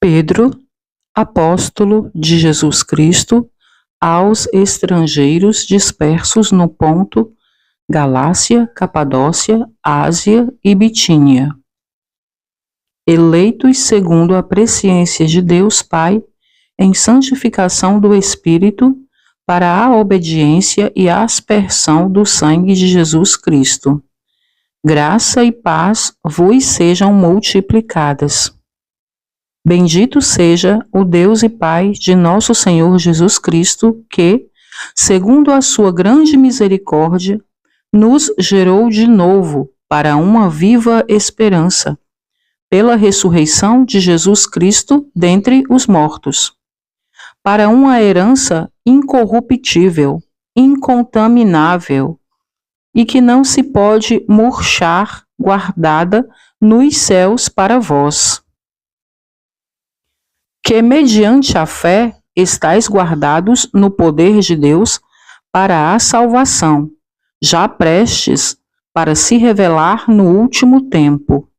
Pedro, apóstolo de Jesus Cristo, aos estrangeiros dispersos no Ponto, Galácia, Capadócia, Ásia e Bitínia, eleitos segundo a presciência de Deus Pai, em santificação do Espírito, para a obediência e a aspersão do sangue de Jesus Cristo. Graça e paz vos sejam multiplicadas. Bendito seja o Deus e Pai de nosso Senhor Jesus Cristo, que, segundo a sua grande misericórdia, nos gerou de novo para uma viva esperança, pela ressurreição de Jesus Cristo dentre os mortos, para uma herança incorruptível, incontaminável, e que não se pode murchar, guardada nos céus para vós, que mediante a fé estáis guardados no poder de Deus para a salvação, já prestes para se revelar no último tempo,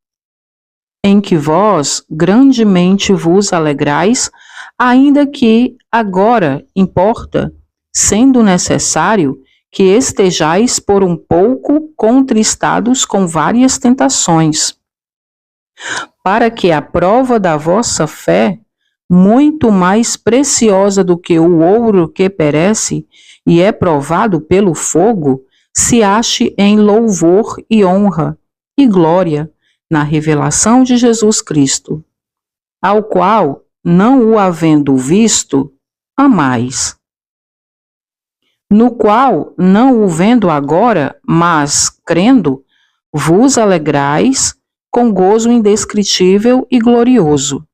em que vós grandemente vos alegrais, ainda que agora importa, sendo necessário, que estejais por um pouco contristados com várias tentações, para que a prova da vossa fé, muito mais preciosa do que o ouro que perece e é provado pelo fogo, se ache em louvor e honra e glória na revelação de Jesus Cristo, ao qual, não o havendo visto, amais. No qual, não o vendo agora, mas crendo, vos alegrais com gozo indescritível e glorioso,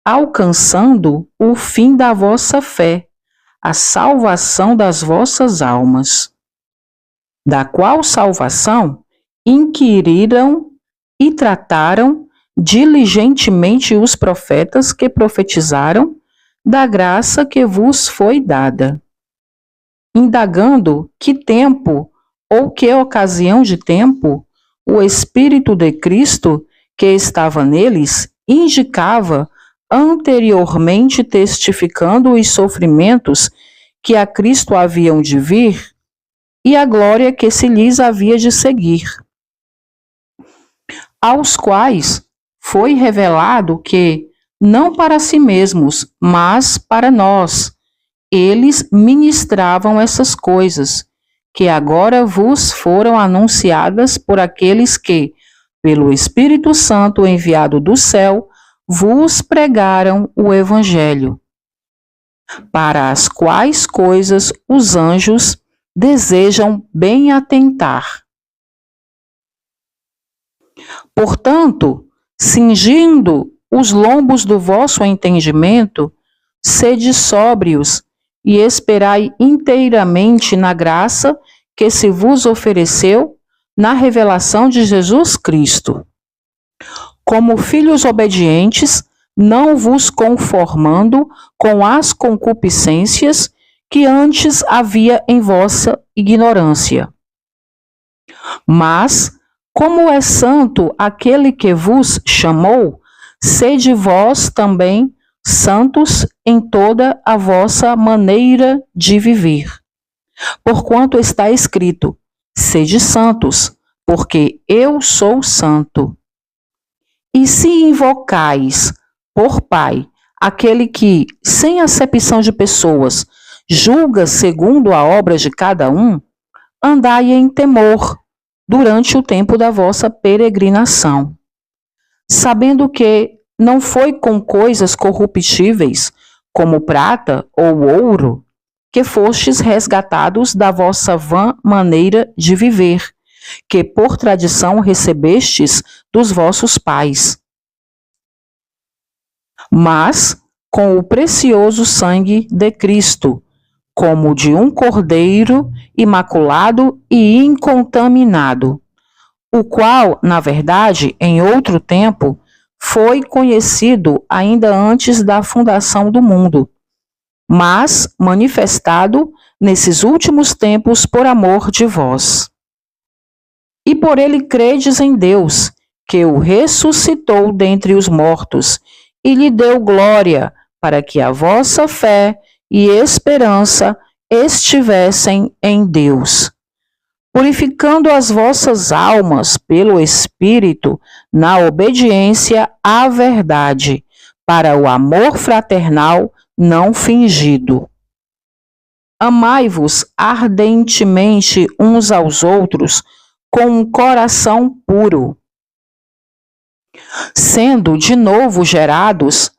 alcançando o fim da vossa fé, a salvação das vossas almas, da qual salvação inquiriram e trataram diligentemente os profetas que profetizaram da graça que vos foi dada, indagando que tempo ou que ocasião de tempo o Espírito de Cristo que estava neles indicava anteriormente, testificando os sofrimentos que a Cristo haviam de vir e a glória que se lhes havia de seguir, aos quais foi revelado que, não para si mesmos, mas para nós, eles ministravam essas coisas, que agora vos foram anunciadas por aqueles que, pelo Espírito Santo enviado do céu, vos pregaram o Evangelho, para as quais coisas os anjos desejam bem atentar. Portanto, cingindo os lombos do vosso entendimento, sede sóbrios e esperai inteiramente na graça que se vos ofereceu na revelação de Jesus Cristo. Como filhos obedientes, não vos conformando com as concupiscências que antes havia em vossa ignorância. Mas, como é santo aquele que vos chamou, sede vós também santos em toda a vossa maneira de viver. Porquanto está escrito: sede santos, porque eu sou santo. E se invocais por Pai aquele que, sem acepção de pessoas, julga segundo a obra de cada um, andai em temor durante o tempo da vossa peregrinação, sabendo que não foi com coisas corruptíveis, como prata ou ouro, que fostes resgatados da vossa vã maneira de viver, que por tradição recebestes dos vossos pais, mas com o precioso sangue de Cristo, como de um cordeiro imaculado e incontaminado, o qual, na verdade, em outro tempo, foi conhecido ainda antes da fundação do mundo, mas manifestado nesses últimos tempos por amor de vós. E por ele credes em Deus, que o ressuscitou dentre os mortos e lhe deu glória, para que a vossa fé e esperança estivessem em Deus. Purificando as vossas almas pelo Espírito, na obediência à verdade, para o amor fraternal não fingido. Amai-vos ardentemente uns aos outros com um coração puro, sendo de novo gerados,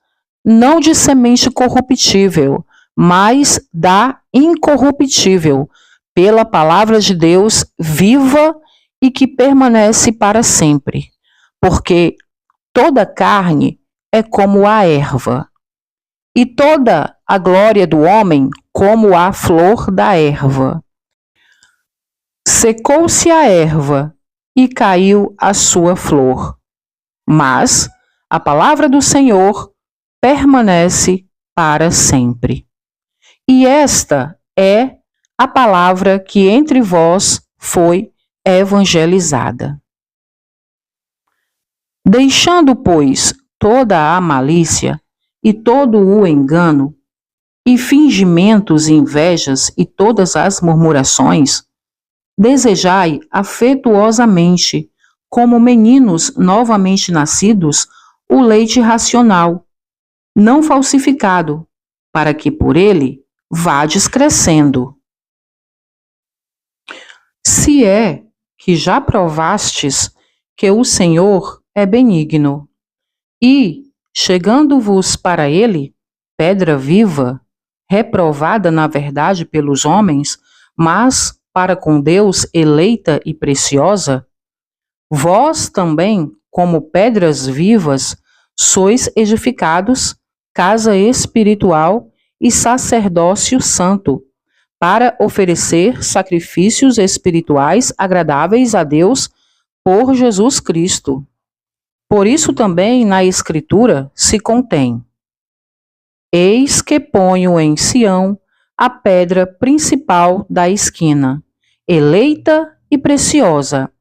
não de semente corruptível, mas da incorruptível, pela palavra de Deus viva e que permanece para sempre. Porque toda carne é como a erva, e toda a glória do homem como a flor da erva. Secou-se a erva e caiu a sua flor, mas a palavra do Senhor permanece para sempre. E esta é a palavra que entre vós foi evangelizada. Deixando, pois, toda a malícia e todo o engano, e fingimentos e invejas e todas as murmurações, desejai afetuosamente, como meninos novamente nascidos, o leite racional, não falsificado, para que por ele vades crescendo. Se é que já provastes que o Senhor é benigno, e, chegando-vos para ele, pedra viva, reprovada na verdade pelos homens, mas para com Deus eleita e preciosa, vós também, como pedras vivas, sois edificados, casa espiritual e sacerdócio santo, para oferecer sacrifícios espirituais agradáveis a Deus por Jesus Cristo. Por isso também na Escritura se contém: Eis que ponho em Sião a pedra principal da esquina, eleita e preciosa,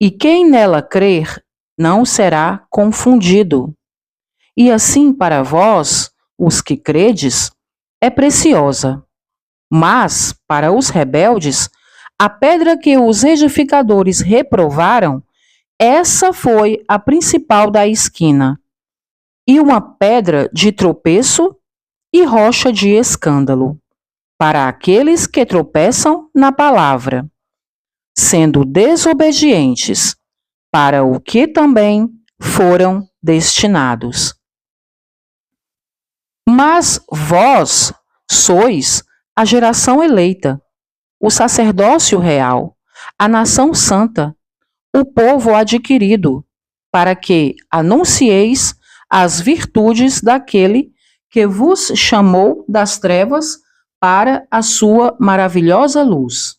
e quem nela crer não será confundido. E assim para vós, os que credes, é preciosa. Mas, para os rebeldes, a pedra que os edificadores reprovaram, essa foi a principal da esquina, e uma pedra de tropeço e rocha de escândalo, para aqueles que tropeçam na palavra, sendo desobedientes, para o que também foram destinados. Mas vós sois a geração eleita, o sacerdócio real, a nação santa, o povo adquirido, para que anuncieis as virtudes daquele que vos chamou das trevas para a sua maravilhosa luz.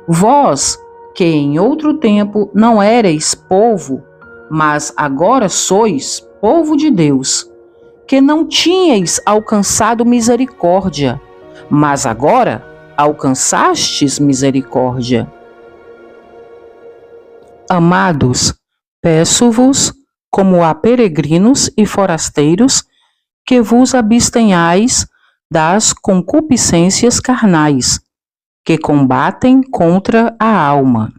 Vós, que em outro tempo não éreis povo, mas agora sois povo de Deus, que não tinhais alcançado misericórdia, mas agora alcançastes misericórdia. Amados, peço-vos, como a peregrinos e forasteiros, que vos abstenhais das concupiscências carnais, que combatem contra a alma,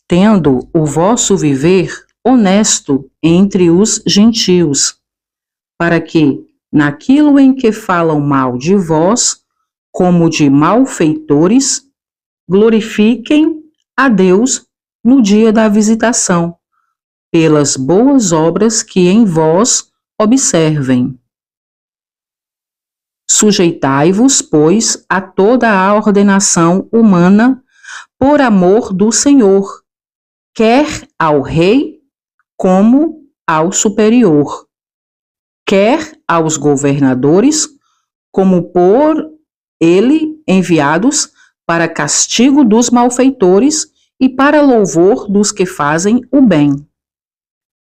tendo o vosso viver honesto entre os gentios, para que, naquilo em que falam mal de vós, como de malfeitores, glorifiquem a Deus no dia da visitação, pelas boas obras que em vós observem. Sujeitai-vos, pois, a toda a ordenação humana, por amor do Senhor, quer ao rei como ao superior, quer aos governadores, como por ele enviados para castigo dos malfeitores e para louvor dos que fazem o bem.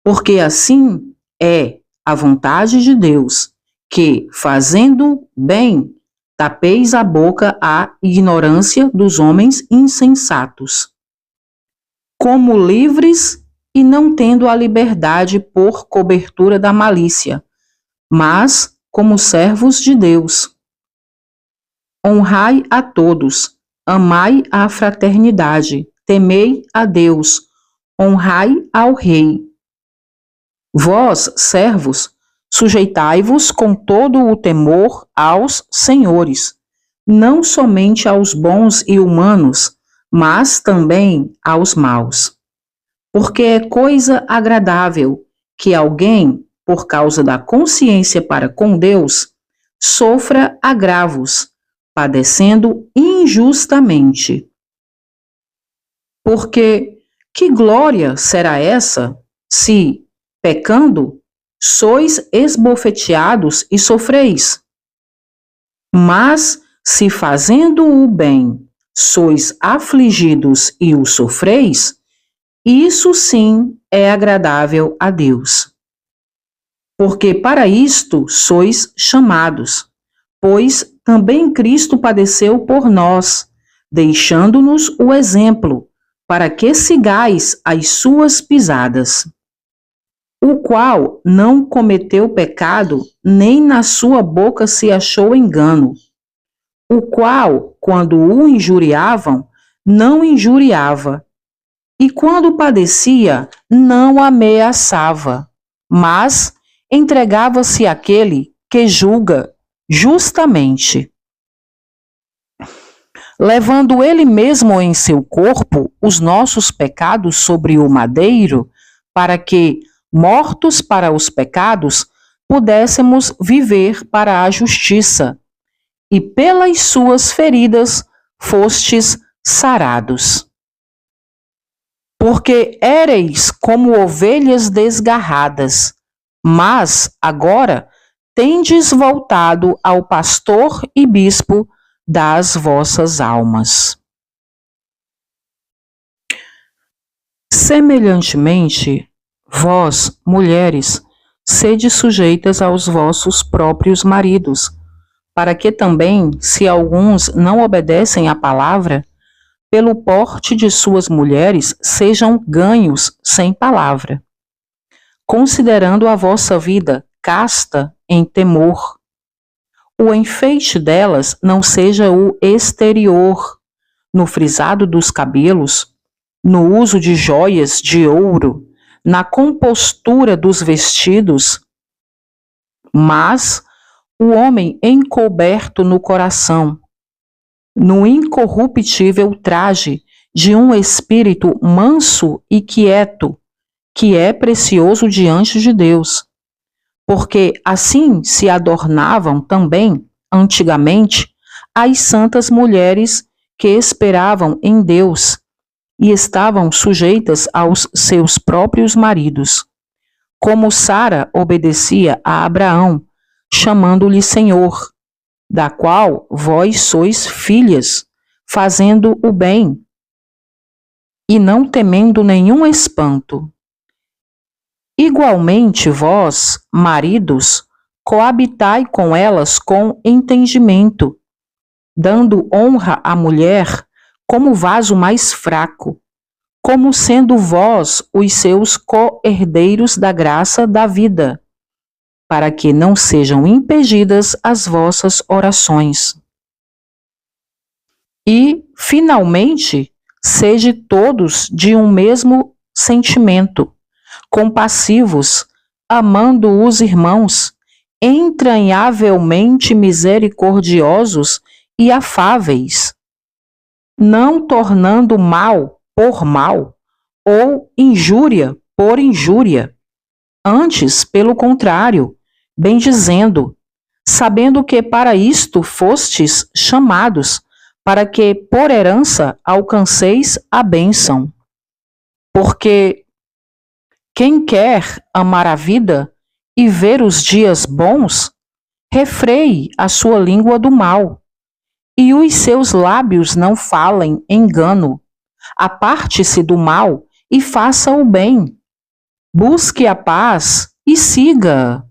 Porque assim é a vontade de Deus, que, fazendo bem, tapeis a boca à ignorância dos homens insensatos. Como livres e não tendo a liberdade por cobertura da malícia, mas como servos de Deus. Honrai a todos, amai a fraternidade, temei a Deus, honrai ao Rei. Vós, servos, sujeitai-vos com todo o temor aos senhores, não somente aos bons e humanos, mas também aos maus. Porque é coisa agradável que alguém, por causa da consciência para com Deus, sofra agravos, padecendo injustamente. Porque que glória será essa, se, pecando, sois esbofeteados e sofreis? Mas, se fazendo o bem, sois afligidos e o sofreis, isso sim é agradável a Deus. Porque para isto sois chamados, pois também Cristo padeceu por nós, deixando-nos o exemplo, para que sigais as suas pisadas. O qual não cometeu pecado, nem na sua boca se achou engano. O qual, quando o injuriavam, não injuriava, e quando padecia, não ameaçava, mas entregava-se àquele que julga justamente, levando ele mesmo em seu corpo os nossos pecados sobre o madeiro, para que, mortos para os pecados, pudéssemos viver para a justiça, e pelas suas feridas fostes sarados. Porque éreis como ovelhas desgarradas, mas agora tendes voltado ao pastor e bispo das vossas almas. Semelhantemente, vós, mulheres, sede sujeitas aos vossos próprios maridos, para que também, se alguns não obedecem à palavra, pelo porte de suas mulheres sejam ganhos sem palavra, considerando a vossa vida casta em temor. O enfeite delas não seja o exterior, no frisado dos cabelos, no uso de joias de ouro, na compostura dos vestidos, mas o homem encoberto no coração, no incorruptível traje de um espírito manso e quieto, que é precioso diante de Deus. Porque assim se adornavam também, antigamente, as santas mulheres que esperavam em Deus e estavam sujeitas aos seus próprios maridos. Como Sara obedecia a Abraão, chamando-lhe Senhor, da qual vós sois filhas, fazendo o bem, e não temendo nenhum espanto. Igualmente vós, maridos, coabitai com elas com entendimento, dando honra à mulher como vaso mais fraco, como sendo vós os seus co-herdeiros da graça da vida, para que não sejam impedidas as vossas orações. E, finalmente, sede todos de um mesmo sentimento, compassivos, amando os irmãos, entranhavelmente misericordiosos e afáveis, não tornando mal por mal, ou injúria por injúria. Antes, pelo contrário, bendizendo, sabendo que para isto fostes chamados, para que por herança alcanceis a bênção. Porque quem quer amar a vida e ver os dias bons, refreie a sua língua do mal, e os seus lábios não falem engano. Aparte-se do mal e faça o bem. Busque a paz e siga-a.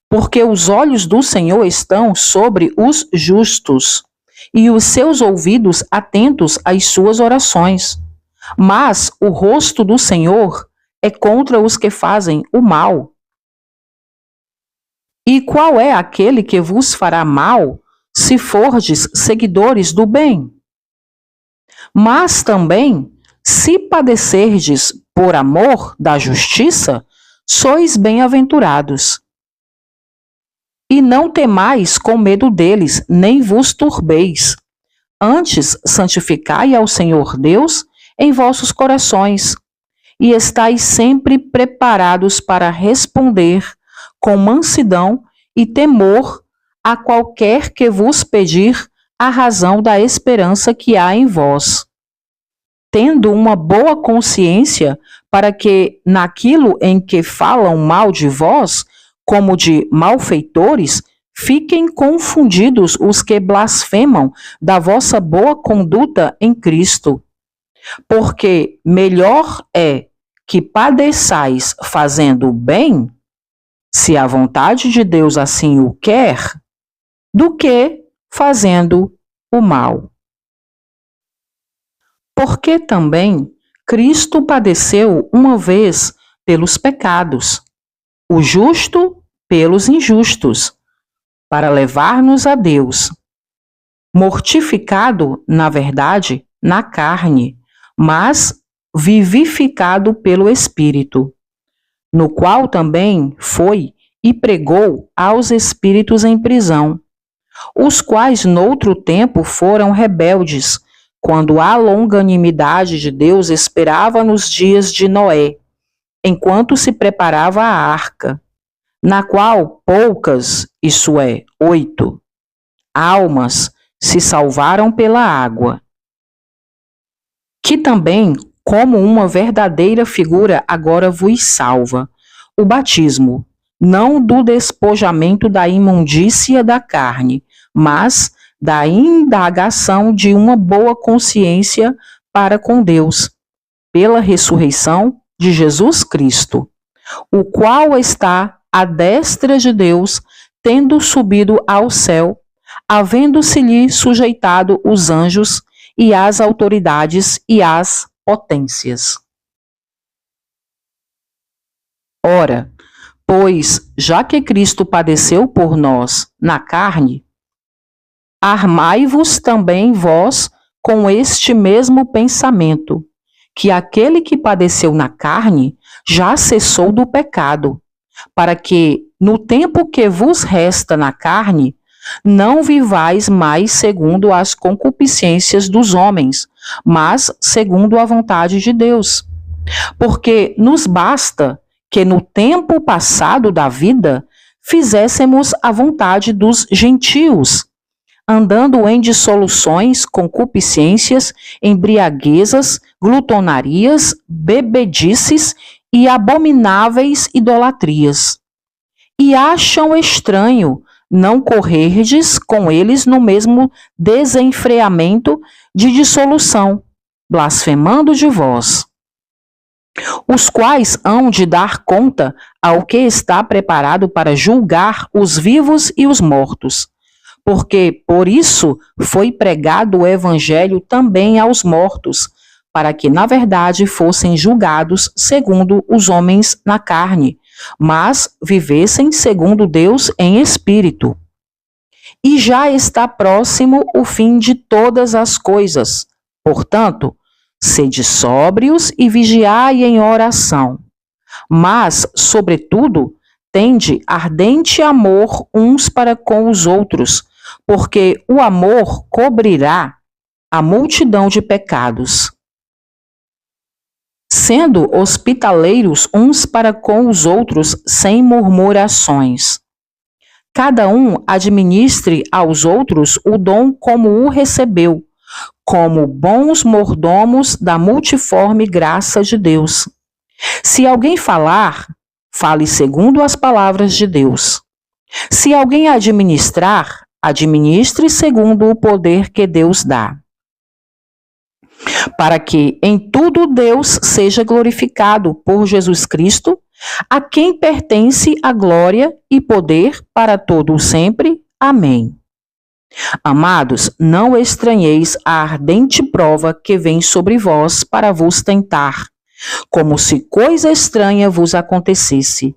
Porque os olhos do Senhor estão sobre os justos, e os seus ouvidos atentos às suas orações. Mas o rosto do Senhor é contra os que fazem o mal? E qual é aquele que vos fará mal, se fordes seguidores do bem? Mas também, se padecerdes por amor da justiça, sois bem-aventurados. E não temais com medo deles, nem vos turbeis. Antes, santificai ao Senhor Deus em vossos corações, e estais sempre preparados para responder com mansidão e temor a qualquer que vos pedir a razão da esperança que há em vós, tendo uma boa consciência, para que naquilo em que falam mal de vós, como de malfeitores, fiquem confundidos os que blasfemam da vossa boa conduta em Cristo. Porque melhor é que padeçais fazendo o bem, se a vontade de Deus assim o quer, do que fazendo o mal. Porque também Cristo padeceu uma vez pelos pecados, o justo pelos injustos, para levar-nos a Deus, mortificado, na verdade, na carne, mas vivificado pelo Espírito, no qual também foi e pregou aos espíritos em prisão, os quais noutro tempo foram rebeldes, quando a longanimidade de Deus esperava nos dias de Noé, enquanto se preparava a arca, na qual poucas, isto é, 8, almas se salvaram pela água. Que também, como uma verdadeira figura, agora vos salva, o batismo, não do despojamento da imundícia da carne, mas da indagação de uma boa consciência para com Deus, pela ressurreição de Jesus Cristo, o qual está à destra de Deus, tendo subido ao céu, havendo-se-lhe sujeitado os anjos e as autoridades e as potências. Ora, pois, já que Cristo padeceu por nós na carne, armai-vos também vós com este mesmo pensamento, que aquele que padeceu na carne já cessou do pecado, para que, no tempo que vos resta na carne, não vivais mais segundo as concupiscências dos homens, mas segundo a vontade de Deus. Porque nos basta que no tempo passado da vida fizéssemos a vontade dos gentios, andando em dissoluções, concupiscências, embriaguezas, glutonarias, bebedices e abomináveis idolatrias. E acham estranho não correrdes com eles no mesmo desenfreamento de dissolução, blasfemando de vós, os quais hão de dar conta ao que está preparado para julgar os vivos e os mortos. Porque por isso foi pregado o evangelho também aos mortos, para que na verdade fossem julgados segundo os homens na carne, mas vivessem segundo Deus em espírito. E já está próximo o fim de todas as coisas. Portanto, sede sóbrios e vigiai em oração. Mas, sobretudo, tende ardente amor uns para com os outros, porque o amor cobrirá a multidão de pecados. Sendo hospitaleiros uns para com os outros sem murmurações. Cada um administre aos outros o dom como o recebeu, como bons mordomos da multiforme graça de Deus. Se alguém falar, fale segundo as palavras de Deus. Se alguém administrar, administre segundo o poder que Deus dá, para que em tudo Deus seja glorificado por Jesus Cristo, a quem pertence a glória e poder para todo o sempre. Amém. Amados, não estranheis a ardente prova que vem sobre vós para vos tentar, como se coisa estranha vos acontecesse.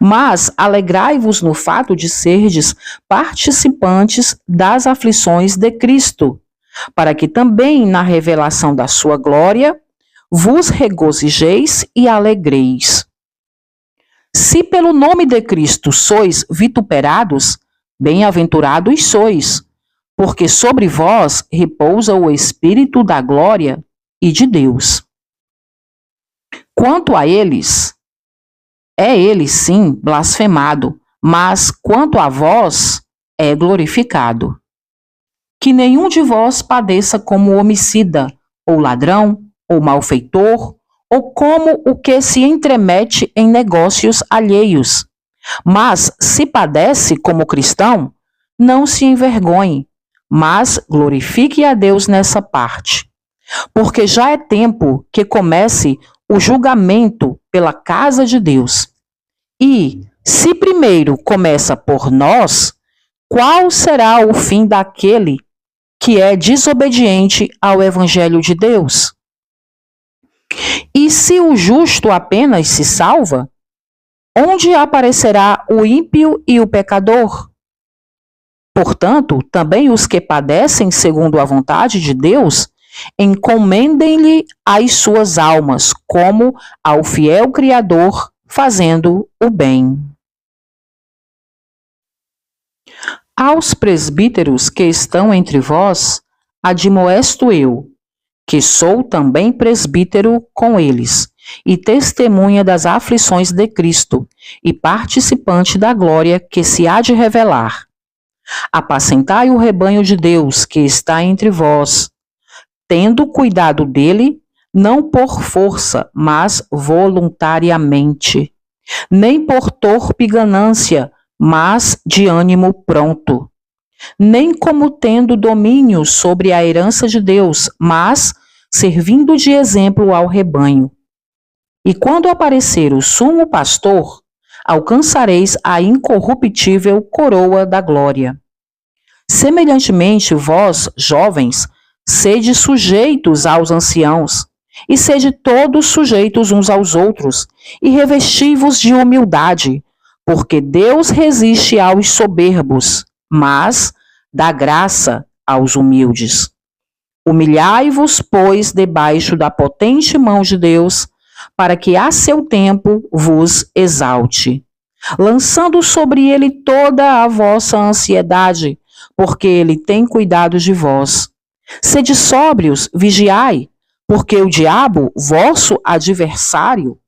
Mas alegrai-vos no fato de serdes participantes das aflições de Cristo, para que também na revelação da sua glória vos regozijeis e alegreis. Se pelo nome de Cristo sois vituperados, bem-aventurados sois, porque sobre vós repousa o Espírito da glória e de Deus. Quanto a eles, é ele sim blasfemado, mas quanto a vós, é glorificado. Que nenhum de vós padeça como homicida, ou ladrão, ou malfeitor, ou como o que se entremete em negócios alheios. Mas se padece como cristão, não se envergonhe, mas glorifique a Deus nessa parte. Porque já é tempo que comece o julgamento pela casa de Deus. E, se primeiro começa por nós, qual será o fim daquele que é desobediente ao Evangelho de Deus? E se o justo apenas se salva, onde aparecerá o ímpio e o pecador? Portanto, também os que padecem segundo a vontade de Deus, encomendem-lhe as suas almas, como ao fiel Criador, fazendo o bem. Aos presbíteros que estão entre vós, admoesto eu, que sou também presbítero com eles, e testemunha das aflições de Cristo, e participante da glória que se há de revelar. Apacentai o rebanho de Deus que está entre vós, tendo cuidado dele, não por força, mas voluntariamente, nem por torpe ganância, mas de ânimo pronto, nem como tendo domínio sobre a herança de Deus, mas servindo de exemplo ao rebanho. E quando aparecer o sumo pastor, alcançareis a incorruptível coroa da glória. Semelhantemente, vós, jovens, sede sujeitos aos anciãos, e sede todos sujeitos uns aos outros, e revesti-vos de humildade, porque Deus resiste aos soberbos, mas dá graça aos humildes. Humilhai-vos, pois, debaixo da potente mão de Deus, para que a seu tempo vos exalte, lançando sobre ele toda a vossa ansiedade, porque ele tem cuidado de vós. Sede sóbrios, vigiai, porque o diabo, vosso adversário,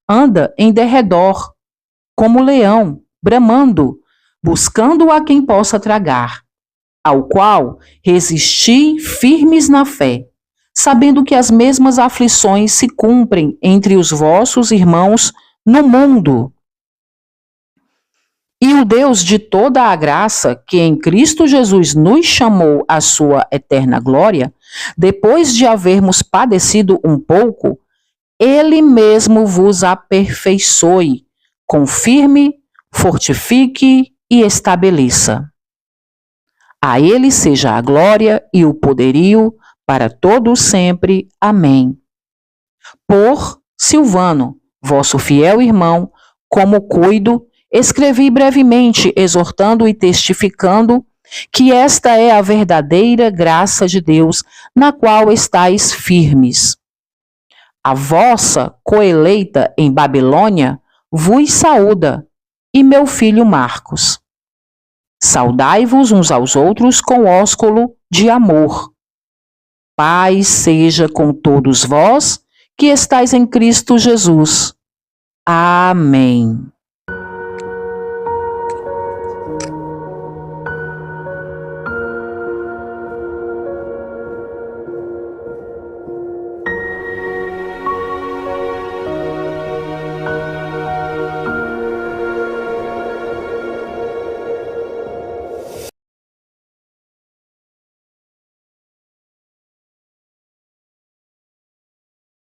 anda em derredor, como leão, bramando, buscando a quem possa tragar, ao qual resisti firmes na fé, sabendo que as mesmas aflições se cumprem entre os vossos irmãos no mundo. E o Deus de toda a graça, que em Cristo Jesus nos chamou à sua eterna glória, depois de havermos padecido um pouco, ele mesmo vos aperfeiçoe, confirme, fortifique e estabeleça. A ele seja a glória e o poderio para todos sempre. Amém. Por Silvano, vosso fiel irmão, como cuido, escrevi brevemente, exortando e testificando que esta é a verdadeira graça de Deus, na qual estáis firmes. A vossa coeleita em Babilônia vos saúda, e meu filho Marcos. Saudai-vos uns aos outros com ósculo de amor. Paz seja com todos vós que estáis em Cristo Jesus. Amém.